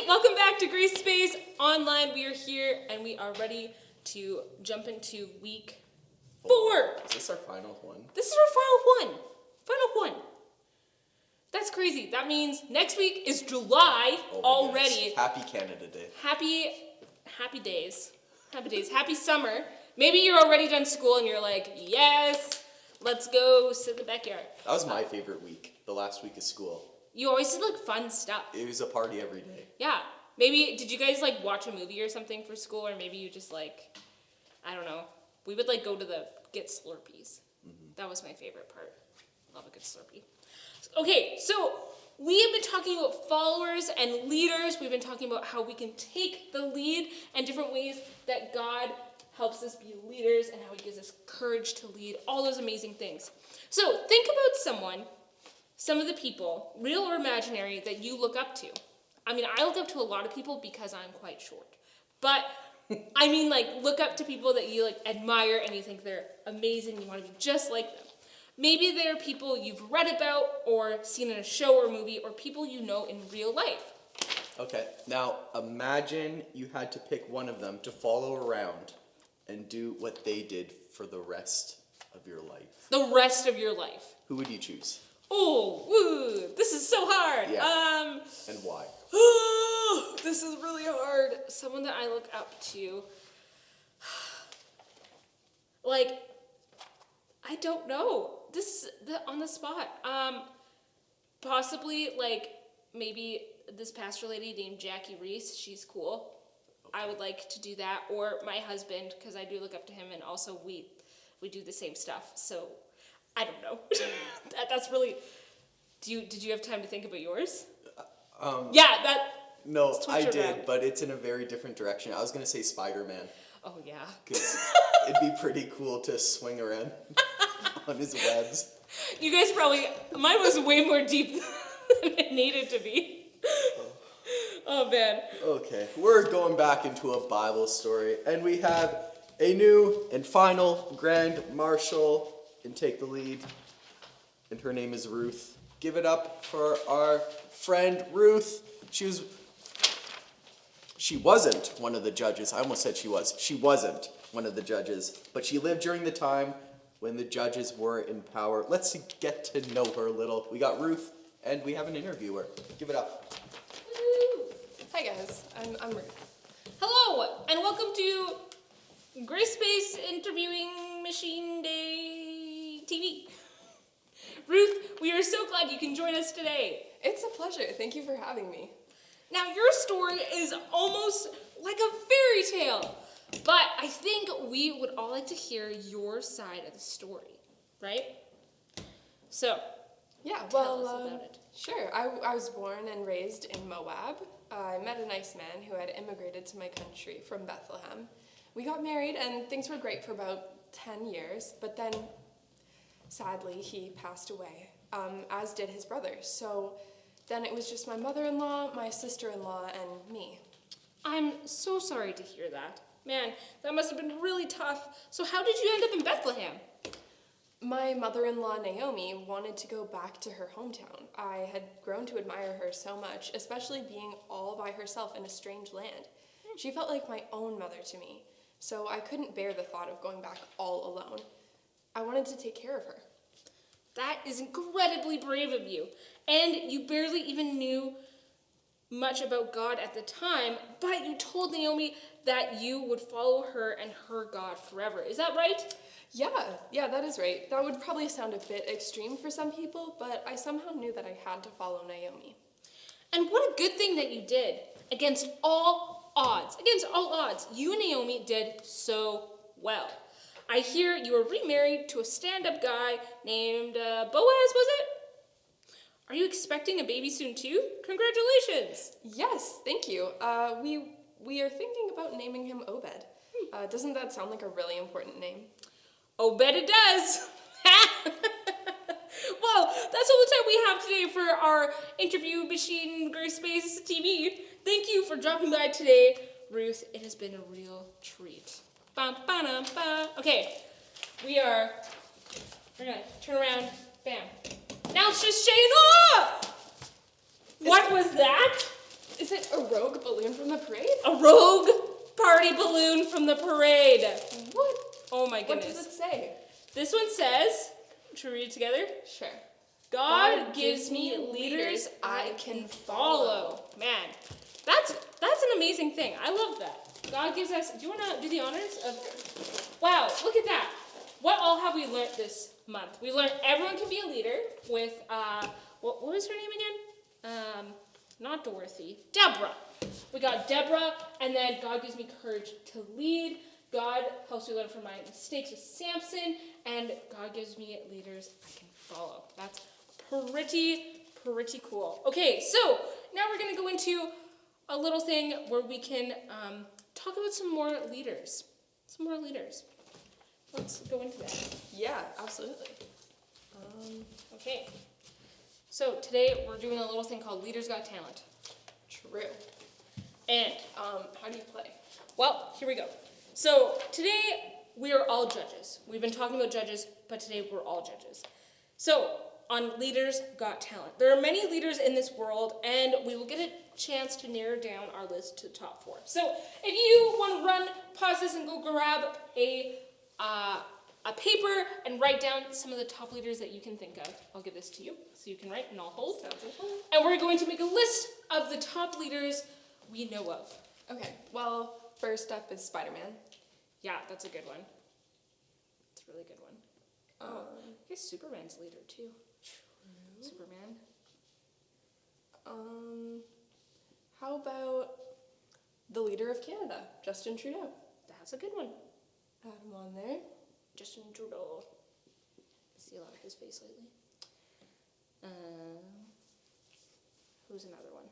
welcome back to Grace Space Online. We are here and we are ready to jump into week 4. Is this our final one? This is our final one. Final one. That's crazy. That means next week is July already. Yes. Happy Canada Day. Happy days. Happy days. Happy summer. Maybe you're already done school and you're like, yes, let's go sit in the backyard. That was my favorite week, the last week of school. You always did like fun stuff. It was a party every day. Yeah. Maybe, did you guys like watch a movie or something for school? Or maybe you just like, I don't know. We would like go to get Slurpees. Mm-hmm. That was my favorite part. Love a good Slurpee. Okay, so we have been talking about followers and leaders. We've been talking about how we can take the lead and different ways that God helps us be leaders and how he gives us courage to lead, all those amazing things. So think about some of the people, real or imaginary, that you look up to. I mean, I look up to a lot of people because I'm quite short. But, I mean, like, look up to people that you, like, admire and you think they're amazing, you want to be just like them. Maybe they're people you've read about or seen in a show or movie or people you know in real life. Okay, now imagine you had to pick one of them to follow around and do what they did for the rest of your life. The rest of your life. Who would you choose? Oh, woo, this is so hard. Yeah. And why? This is really hard. Someone that I look up to. Like, I don't know. This is on the spot. Possibly, like, maybe this pastor lady named Jackie Reese. She's cool. Okay. I would like to do that. Or my husband, because I do look up to him, and also we do the same stuff. So, I don't know. That's really... Did you have time to think about yours? No, I did, but it's in a very different direction. I was going to say Spider-Man. Oh, yeah. Because it'd be pretty cool to swing around on his webs. You guys mine was way more deep than it needed to be. Oh, man. Okay, we're going back into a Bible story, and we have a new and final Grand Marshal in Take the Lead, and her name is Ruth. Give it up for our friend Ruth. She wasn't one of the judges. I almost said she was. She wasn't one of the judges, but she lived during the time when the judges were in power. Let's get to know her a little. We got Ruth, and we have an interviewer. Give it up. Woo. Hi guys, I'm Ruth. Hello, and welcome to Grace Space Interviewing Machine Day TV. Ruth, we are so glad you can join us today. It's a pleasure. Thank you for having me. Now, your story is almost like a fairy tale, but I think we would all like to hear your side of the story, right? So, Yeah, tell us about it. Sure. I was born and raised in Moab. I met a nice man who had immigrated to my country from Bethlehem. We got married and things were great for about 10 years, but then sadly he passed away, as did his brother. So then it was just my mother-in-law, my sister-in-law, and me. I'm so sorry to hear that. Man, that must have been really tough. So how did you end up in Bethlehem? My mother-in-law, Naomi, wanted to go back to her hometown. I had grown to admire her so much, especially being all by herself in a strange land. She felt like my own mother to me, so I couldn't bear the thought of going back all alone. I wanted to take care of her. That is incredibly brave of you. And you barely even knew much about God at the time, but you told Naomi that you would follow her and her God forever. Is that right? Yeah, that is right. That would probably sound a bit extreme for some people, but I somehow knew that I had to follow Naomi. And what a good thing that you did. Against all odds, you and Naomi did so well. I hear you were remarried to a stand-up guy named Boaz, was it? Are you expecting a baby soon too? Congratulations! Yes, thank you. We are thinking about naming him Obed. Doesn't that sound like a really important name? Obed it does! Well, that's all the time we have today for our interview machine Grace Space TV. Thank you for dropping by today, Ruth. It has been a real treat. Okay, we're gonna turn around, bam. Now it's just Shane. Oh! What was that? Is it a rogue balloon from the parade? A rogue party balloon from the parade. What? Oh my What goodness. does it say? This one says, should we read it together? Sure. God gives me leaders I can follow. Man, that's an amazing thing. I love that. God gives us. Do you want to do the honors of? Wow, look at that. What all have we learned this month? We learned everyone can be a leader with what was her name again? Not Dorothy. Deborah. We got Deborah, and then God gives me courage to lead. God helps me learn from my mistakes with Samson, and God gives me leaders I can follow. That's pretty cool. Okay, so now we're gonna go into a little thing where we can talk about some more leaders. Let's go into that. Yeah, absolutely. Okay. So today we're doing a little thing called Leaders Got Talent. True. And How do you play? well, here we go. So today we are all judges. We've been talking about judges, but today we're all judges. So on Leaders Got Talent, there are many leaders in this world, and we will get a chance to narrow down our list to the top 4. So if you want to run, pause this and go grab a paper and write down some of the top leaders that you can think of. I'll give this to you so you can write and I'll hold. Sounds like fun. And we're going to make a list of the top leaders we know of. Okay, well, first up is Spider-Man. Yeah, that's a good one. It's a really good one. I guess Superman's leader too. Superman. How about the leader of Canada, Justin Trudeau? That's a good one. Add him on there. Justin Trudeau. See a lot of his face lately. Who's another one?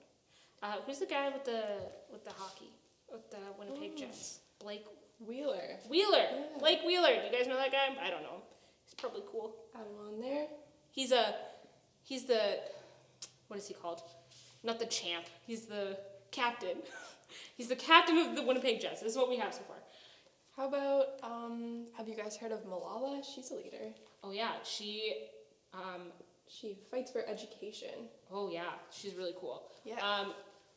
Who's the guy with the hockey? With the Winnipeg Jets? Blake Wheeler. Wheeler. Yeah. Blake Wheeler. Do you guys know that guy? I don't know. He's probably cool. Add him on there. He's the, what is he called? Not the champ. He's the captain. He's the captain of the Winnipeg Jets. This is what we have so far. How about, have you guys heard of Malala? She's a leader. Oh yeah, she fights for education. oh yeah, she's really cool. Yeah.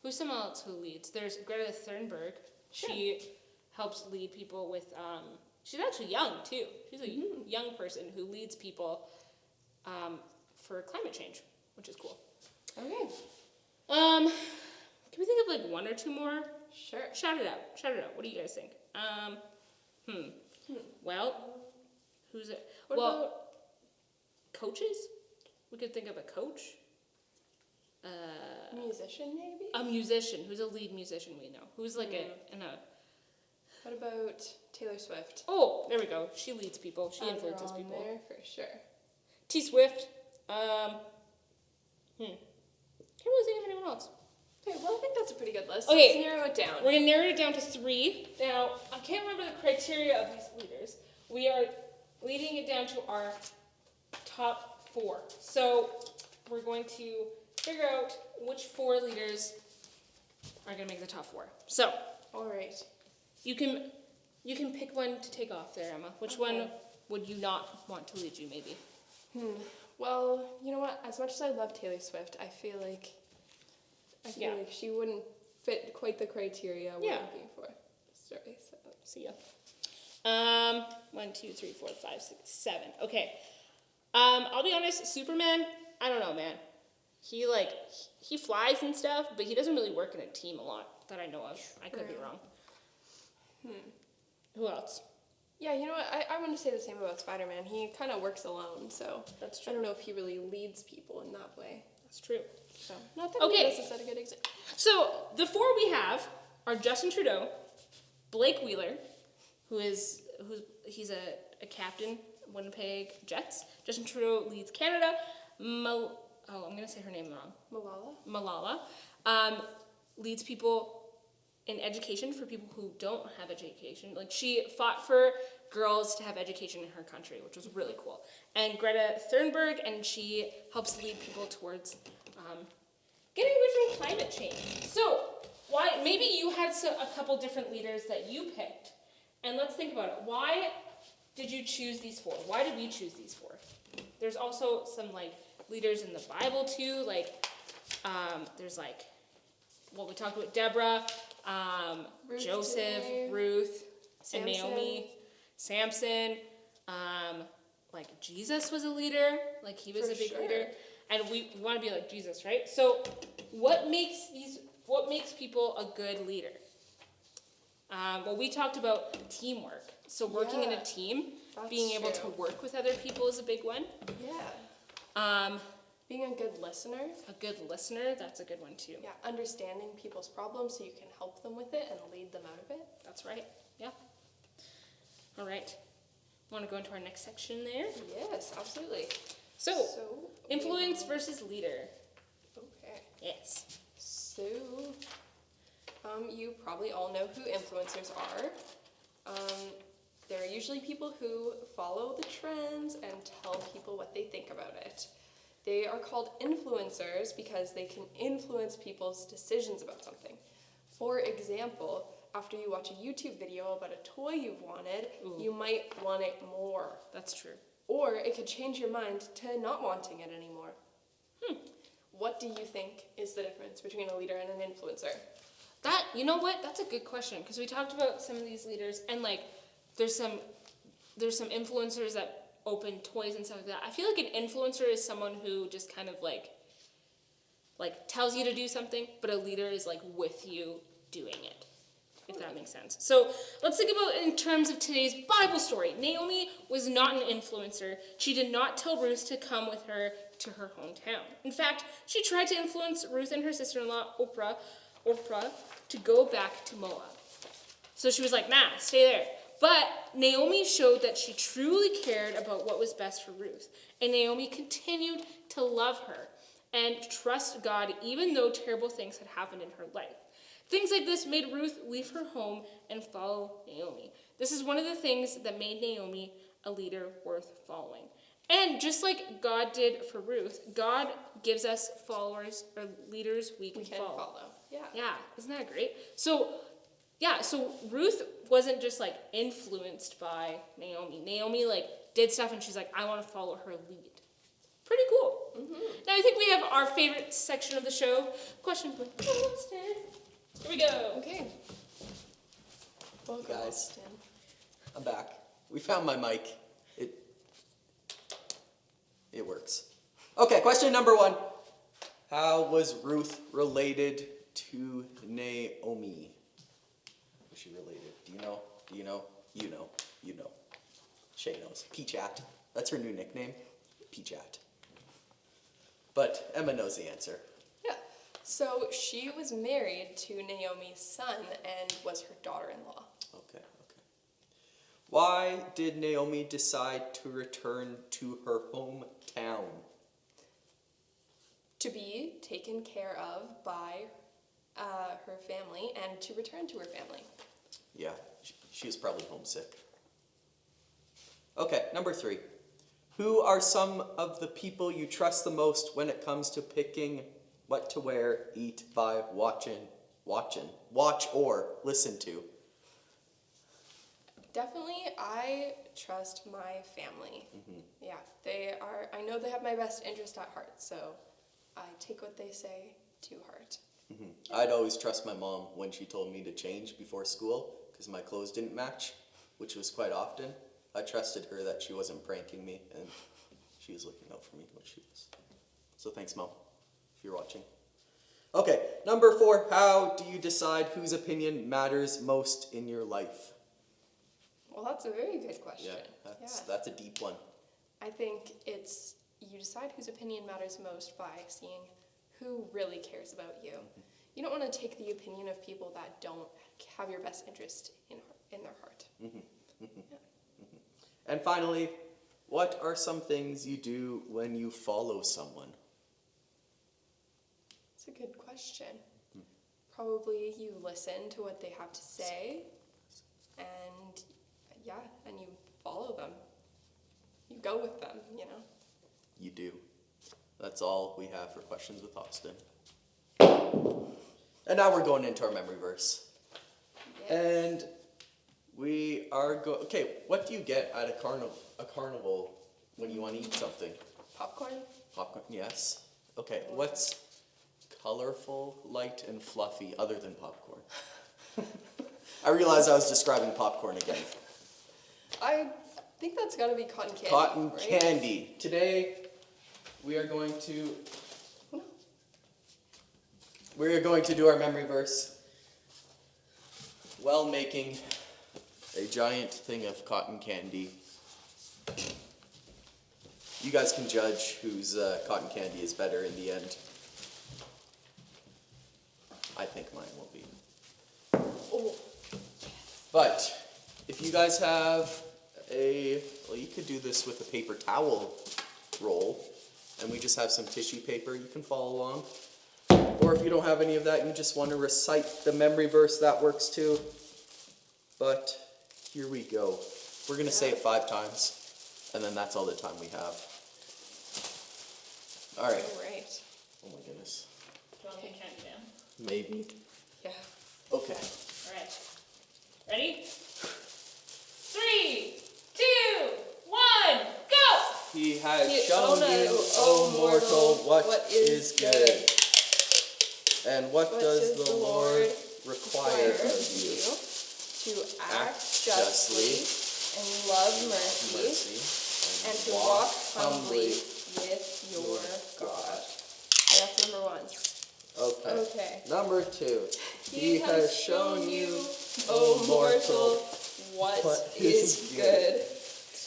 Who's someone else who leads? There's Greta Thunberg. Sure. She helps lead people with, she's actually young too. She's a young person who leads people for climate change, which is cool. Okay. Can we think of like one or two more? Sure. Shout it out. What do you guys think? Well, who's it? What well, about coaches? We could think of a coach. a musician, maybe? A musician. Who's a lead musician we know? Who's like in a... What about Taylor Swift? Oh, there we go. She leads people. She Add her influences on people. there for sure. T Swift. Can't really think of anyone else. Okay, well, I think that's a pretty good list. Okay. Let's narrow it down. We're gonna narrow it down to 3. Now, I can't remember the criteria of these leaders. We are leading it down to our top 4. So we're going to figure out which 4 leaders are gonna make the top 4. So All right. you can pick one to take off there, Emma. Which one would you not want to lead you, maybe? Well, you know what? As much as I love Taylor Swift, I feel like Yeah. she wouldn't fit quite the criteria we're Yeah. looking for. Sorry. So. See ya. 1, 2, 3, 4, 5, 6, 7. Okay. I'll be honest, Superman, I don't know, man. He flies and stuff, but he doesn't really work in a team a lot that I know of. I could be True. wrong. Who else? Yeah, you know what? I want to say the same about Spider-Man. He kind of works alone, so That's I true. don't know if he really leads people in that way. That's true. So not that Okay. he doesn't set a good example. So the 4 we have are Justin Trudeau, Blake Wheeler, he's a captain, Winnipeg Jets. Justin Trudeau leads Canada. I'm gonna say her name wrong. Malala leads people in education for people who don't have education. Like, she fought for girls to have education in her country, which was really cool. And Greta Thunberg, and she helps lead people towards getting away from climate change. So, maybe you had a couple different leaders that you picked, and let's think about it. Why did you choose these 4? Why did we choose these 4? There's also some leaders in the Bible too, there's we talked about Deborah, Ruth Joseph, today. Ruth, and Samson. Naomi, Samson. Like Jesus was a leader, like he was For a big sure. leader, and we want to be like Jesus, right? So, what makes people a good leader? Well, we talked about teamwork. So working in Yeah, a team, that's being able to true. work with other people is a big one. Yeah. Being a good listener. A good listener, that's a good one too. Yeah, understanding people's problems so you can help them with it and lead them out of it. That's right. Yeah. All right. Want to go into our next section there? Yes, absolutely. So, we influence will- versus leader. Okay. Yes. So, you probably all know who influencers are. They're usually people who follow the trends and tell people what they think about it. They are called influencers because they can influence people's decisions about something. For example, after you watch a YouTube video about a toy you've wanted, Ooh. you might want it more. That's true. Or it could change your mind to not wanting it anymore. What do you think is the difference between a leader and an influencer? That, you know what? That's a good question because we talked about some of these leaders and like there's some influencers that open toys and stuff like that. I feel like an influencer is someone who just kind of like tells you to do something, but a leader is like with you doing it. If that makes sense. So let's think about it in terms of today's Bible story. Naomi was not an influencer. She did not tell Ruth to come with her to her hometown. In fact, she tried to influence Ruth and her sister-in-law, Orpah, to go back to Moab. So she was like, nah, stay there. But Naomi showed that she truly cared about what was best for Ruth. And Naomi continued to love her and trust God even though terrible things had happened in her life. Things like this made Ruth leave her home and follow Naomi. This is one of the things that made Naomi a leader worth following. And just like God did for Ruth, God gives us followers or leaders we can follow. Yeah. Yeah, isn't that great? So Ruth wasn't just like influenced by Naomi. Naomi like did stuff and she's like, I want to follow her lead. Pretty cool. Now I think we have our favorite section of the show, questions with Austin. Here we go. Okay. Welcome, Guys. Austin. I'm back. We found my mic. It works. Okay, question number 1. How was Ruth related to Naomi? Was she related? Do you know? Do you know? You know. You know. Shay knows. Peachat. That's her new nickname. Peachat. But Emma knows the answer. Yeah. So she was married to Naomi's son and was her daughter-in-law. Okay. Why did Naomi decide to return to her hometown? To be taken care of by her family and to return to her family. Yeah, she was probably homesick. Okay, number 3. Who are some of the people you trust the most when it comes to picking what to wear, eat, buy, watch, or listen to? Definitely, I trust my family. Yeah, I know they have my best interest at heart, so I take what they say to heart. I'd always trust my mom when she told me to change before school because my clothes didn't match, which was quite often. I trusted her that she wasn't pranking me and she was looking out for me when she was. So thanks, Mom, if you're watching. Okay, number 4, how do you decide whose opinion matters most in your life? Well, that's a very good question. Yeah, that's a deep one. I think you decide whose opinion matters most by seeing who really cares about you. You don't want to take the opinion of people that don't have your best interest in their heart. And finally, what are some things you do when you follow someone? It's a good question. Probably you listen to what they have to say, and and you follow them. You go with them, you know. You do. That's all we have for questions with Austin. And now we're going into our memory verse. Yes. And we are okay, what do you get at a carnival when you want to eat something? Popcorn? Popcorn, yes. Okay, what's colorful, light, and fluffy, other than popcorn. I realized I was describing popcorn again. I think that's gotta be cotton candy. Cotton right? candy. Today, we are going to do our memory verse while making a giant thing of cotton candy. You guys can judge whose cotton candy is better in the end. I think mine will be. Oh, But if you guys have you could do this with a paper towel roll, and we just have some tissue paper, you can follow along. Or if you don't have any of that, you just want to recite the memory verse, that works too. But here we go. We're going to say it 5 times, and then that's all the time we have. All right. all right. Oh my goodness. Do you want me to count you down? Maybe. Yeah. Okay. All right. Ready? 3, 2, 1, go! He has He shown shown you, us, O mortal, what is is good. And what What does does the the Lord Lord require of you? to Act act justly and love mercy and to walk humbly with your God. And that's number 1. Okay. Okay. Number 2. He has shown you, O mortal, what is good.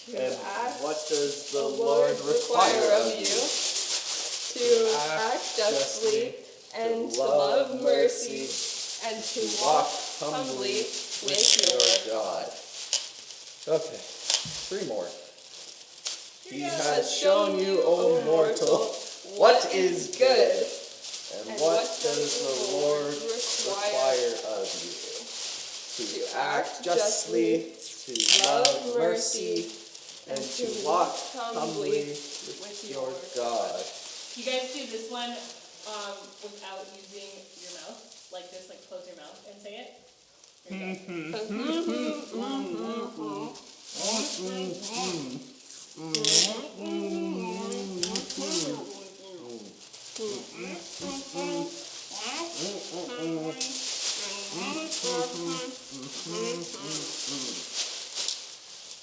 To And act what does the the Lord require of you? to act justly and to love mercy and to walk humbly with your God. Okay. 3 more. He God. has shown you, O mortal, what is good. And what does the Lord require of you? To act justly, to love mercy, and to walk humbly with your God. You guys do this one without using your mouth, like this, like close your mouth and say it. Here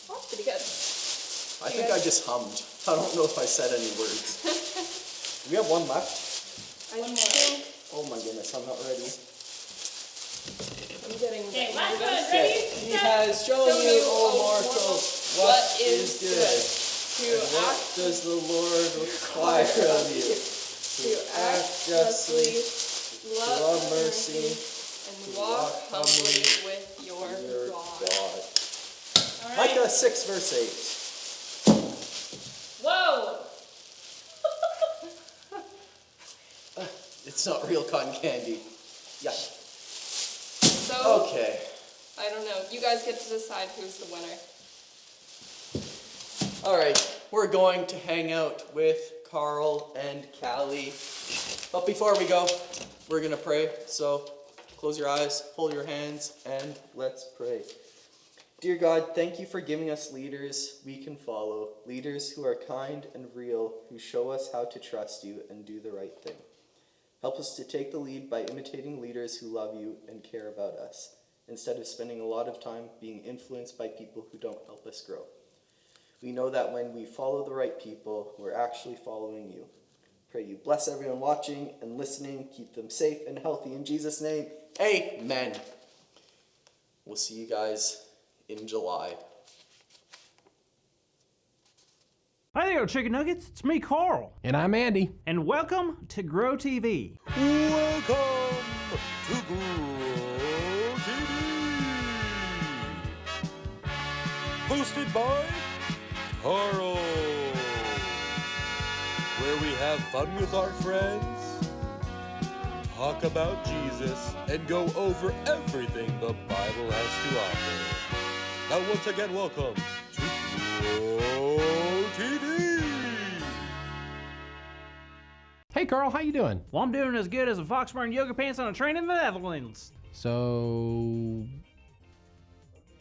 That's pretty good. I think I just hummed. I don't know if I said any words. Do we have one left? I One more. think Oh my goodness, I'm not ready. I'm getting Okay, last nervous. one. Ready? He Set. has shown Show you, you, O O mortal, mortal, what is good. To And what act does the Lord require of you? to act justly, love mercy, and walk humbly with your Your God. God. All right. Micah 6 verse 8. Whoa. It's not real cotton candy. Yeah. So, Okay. I don't know. You guys get to decide who's the winner. Alright, we're going to hang out with Carl and Callie. But before we go, we're going to pray. So close your eyes, fold your hands, and let's pray. Dear God, thank you for giving us leaders we can follow, leaders who are kind and real, who show us how to trust you and do the right thing. Help us to take the lead by imitating leaders who love you and care about us, instead of spending a lot of time being influenced by people who don't help us grow. We know that when we follow the right people, we're actually following you. Pray you bless everyone watching and listening, keep them safe and healthy. In Jesus' name, amen. We'll see you guys in July. Hi there, Chicken Nuggets. It's me, Carl. And I'm Andy. And welcome to Grow TV. Welcome to Grow TV. Hosted by Carl. Where we have fun with our friends, talk about Jesus, and go over everything the Bible has to offer. Now once again, welcome to Grow TV. Hey, Carl, how you doing? Well, I'm doing as good as a fox wearing yoga pants on a train in the Netherlands. So,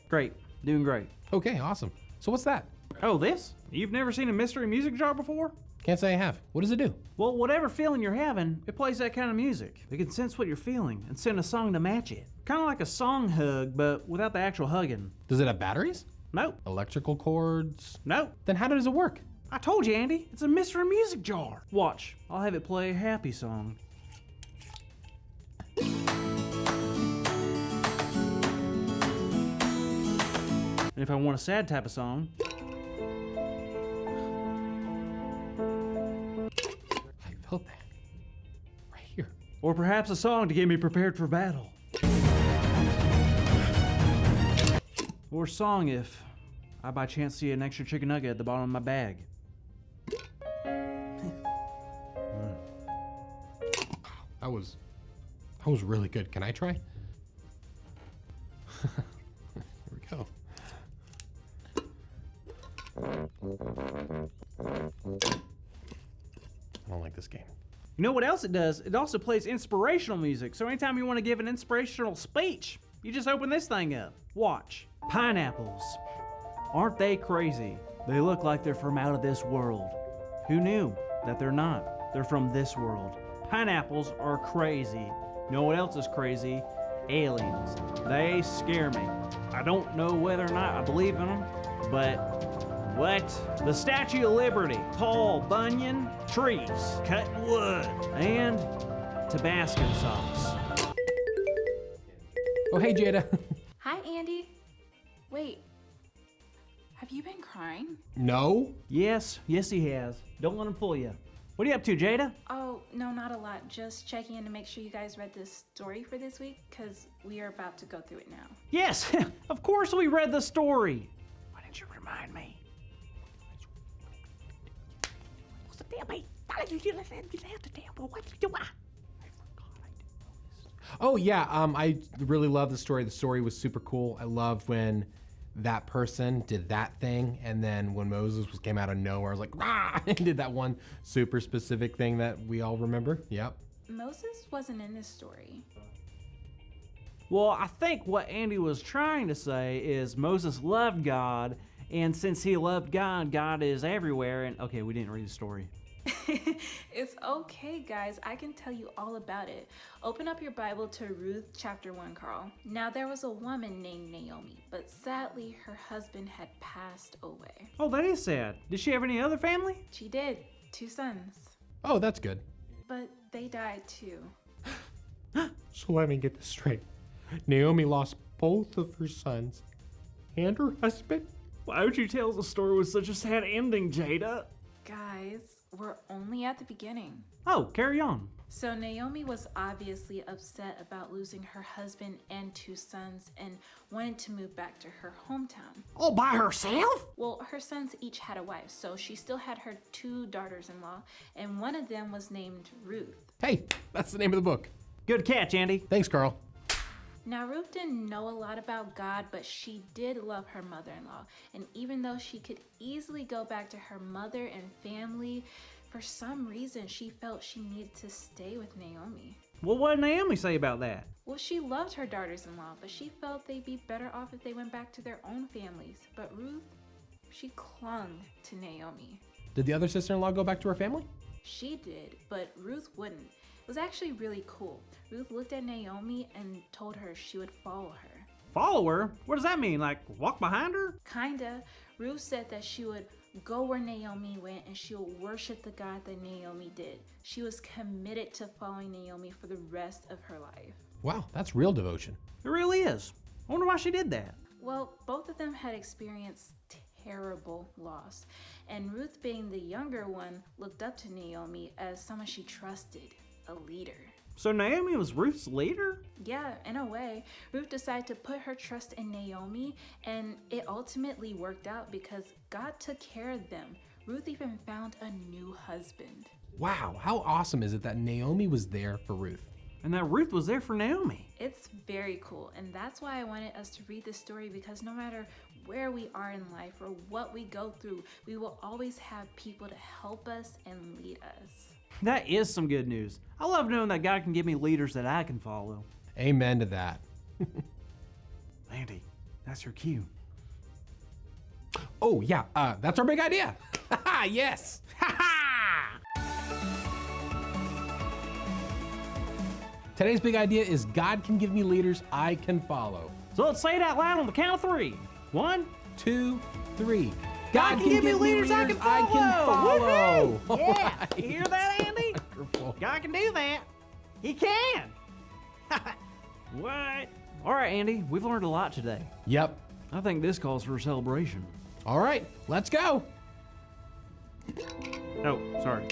Great. Doing great. okay, awesome. So what's that? Oh, this? You've never seen a mystery music jar before? Can't say I have. What does it do? Well, whatever feeling you're having, it plays that kind of music. It can sense what you're feeling and send a song to match it. Kind of like a song hug, but without the actual hugging. Does it have batteries? Nope. Electrical cords? Nope. Then how does it work? I told you, Andy. It's a mystery music jar. Watch. I'll have it play a happy song. And if I want a sad type of song, I felt that. Right here. or perhaps a song to get me prepared for battle. Or a song if I by chance see an extra chicken nugget at the bottom of my bag. That was really good. Can I try? Here we go. I don't like this game. You know what else it does? It also plays inspirational music. So anytime you want to give an inspirational speech, you just open this thing up. Watch. Pineapples. Aren't they crazy? They look like they're from out of this world. Who knew that they're not? They're from this world. Pineapples are crazy. You know what else is crazy? Aliens. They scare me. I don't know whether or not I believe in them, but what? The Statue of Liberty, Paul Bunyan, trees, cutting wood, and Tabasco sauce. Oh, hey, Jada. Hi, Andy. Wait, have you been crying? No? Yes, he has. Don't let him fool you. What are you up to, Jada? Oh, no, not a lot. Just checking in to make sure you guys read this story for this week, because we are about to go through it now. Yes, of course we read the story. Why didn't you remind me? Oh, yeah. I really love the story. The story was super cool. I loved when that person did that thing, and then when Moses came out of nowhere, I was like, ah, and did that one super specific thing that we all remember. Yep. Moses wasn't in this story. Well, I think what Andy was trying to say is Moses loved God, and since he loved God, God is everywhere. And okay, we didn't read the story. It's okay, guys. I can tell you all about it. Open up your Bible to Ruth chapter 1, Carl. Now there was a woman named Naomi, but sadly her husband had passed away. Oh, that is sad. Did she have any other family? She did, 2 sons, Oh, that's good. but they died too. So let me get this straight. Naomi lost both of her sons and her husband? Why would you tell us the story with such a sad ending, Jada? Guys, we're only at the beginning. Oh, carry on. So Naomi was obviously upset about losing her husband and 2 sons and wanted to move back to her hometown. All by herself? Well, her sons each had a wife, so she still had her 2 daughters-in-law, and one of them was named Ruth. Hey, that's the name of the book. Good catch, Andy. Thanks, Carl. Now, Ruth didn't know a lot about God, but she did love her mother-in-law, and even though she could easily go back to her mother and family, for some reason she felt she needed to stay with Naomi. Well, what did Naomi say about that? Well, she loved her daughters-in-law, but she felt they'd be better off if they went back to their own families. But Ruth, she clung to Naomi. Did the other sister-in-law go back to her family? She did, but Ruth wouldn't. It was actually really cool. Ruth looked at Naomi and told her she would follow her. Follow her? What does that mean? Like, walk behind her? Kinda. Ruth said that she would go where Naomi went and she would worship the God that Naomi did. She was committed to following Naomi for the rest of her life. Wow, that's real devotion. It really is. I wonder why she did that. Well, both of them had experienced terrible loss, and Ruth, being the younger one, looked up to Naomi as someone she trusted, a leader. So Naomi was Ruth's leader? Yeah, in a way. Ruth decided to put her trust in Naomi, and it ultimately worked out because God took care of them. Ruth even found a new husband. Wow, how awesome is it that Naomi was there for Ruth? And that Ruth was there for Naomi. It's very cool, and that's why I wanted us to read this story, because no matter where we are in life or what we go through, we will always have people to help us and lead us. That is some good news. I love knowing that God can give me leaders that I can follow. Amen to that. Andy, that's your cue. Oh, yeah, that's our big idea. Yes. Ha ha! Today's big idea is God can give me leaders I can follow. So let's say it out loud on the count of 3. 1, 2, 3. God can give me leaders I can follow. Woohoo! Yeah, you hear that, Andy? Wonderful. God can do that. He can. What? All right, Andy, we've learned a lot today. Yep. I think this calls for a celebration. All right, let's go. Oh, sorry.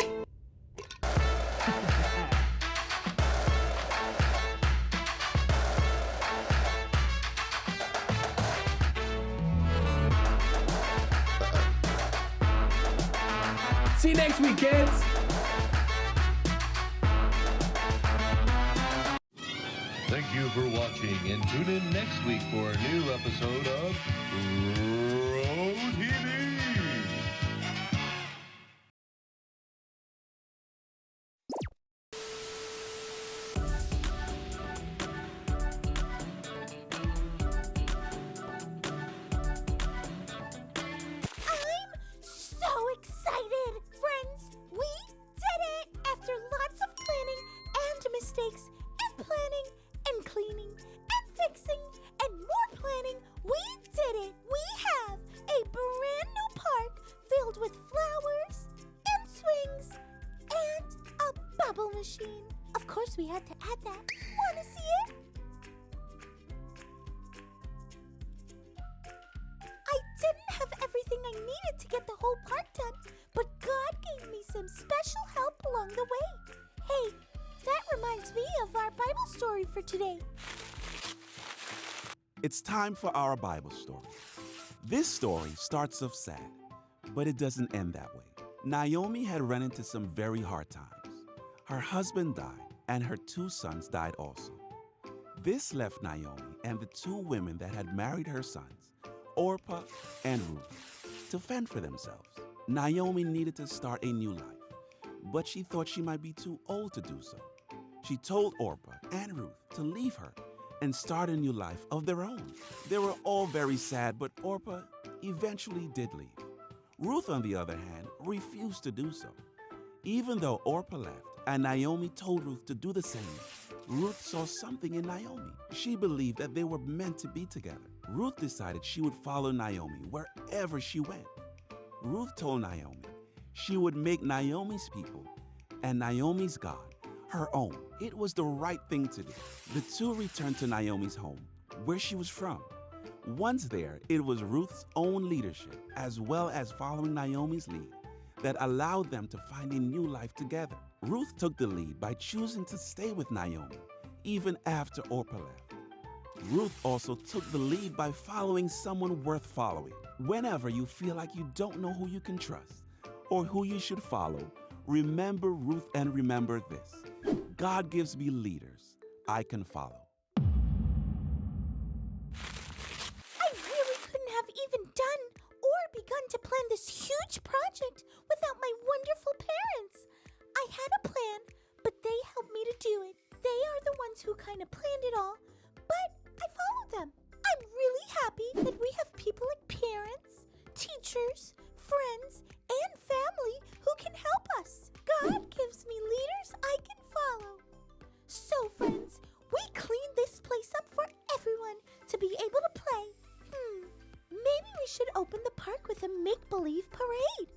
See you next week, kids. Thank you for watching, and tune in next week for a new episode of Row TV. So excited! Friends, we did it! After lots of planning and mistakes and planning and cleaning and fixing and more planning, we did it! We have a brand new park filled with flowers and swings and a bubble machine. Of course, we had to add that. Want to see it? I didn't have everything I needed to get the whole park done, but God gave me some special help along the way. Hey, that reminds me of our Bible story for today. It's time for our Bible story. This story starts off sad, but it doesn't end that way. Naomi had run into some very hard times. Her husband died, and her 2 sons died also. This left Naomi and the 2 women that had married her sons, Orpah and Ruth, to fend for themselves. Naomi needed to start a new life, but she thought she might be too old to do so. She told Orpah and Ruth to leave her and start a new life of their own. They were all very sad, but Orpah eventually did leave. Ruth, on the other hand, refused to do so. Even though Orpah left and Naomi told Ruth to do the same, Ruth saw something in Naomi. She believed that they were meant to be together. Ruth decided she would follow Naomi wherever she went. Ruth told Naomi she would make Naomi's people and Naomi's God her own. It was the right thing to do. The 2 returned to Naomi's home, where she was from. Once there, it was Ruth's own leadership, as well as following Naomi's lead, that allowed them to find a new life together. Ruth took the lead by choosing to stay with Naomi, even after Orpah left. Ruth also took the lead by following someone worth following. Whenever you feel like you don't know who you can trust or who you should follow, remember Ruth and remember this: God gives me leaders I can follow. I really couldn't have even done or begun to plan this huge project without my wonderful parents. I had a plan, but they helped me to do it. They are the ones who kind of planned it all, but I followed them. I'm really happy that we have people like parents, teachers, friends, and family who can help us. God gives me leaders I can follow. So, friends, we cleaned this place up for everyone to be able to play. Maybe we should open the park with a make-believe parade.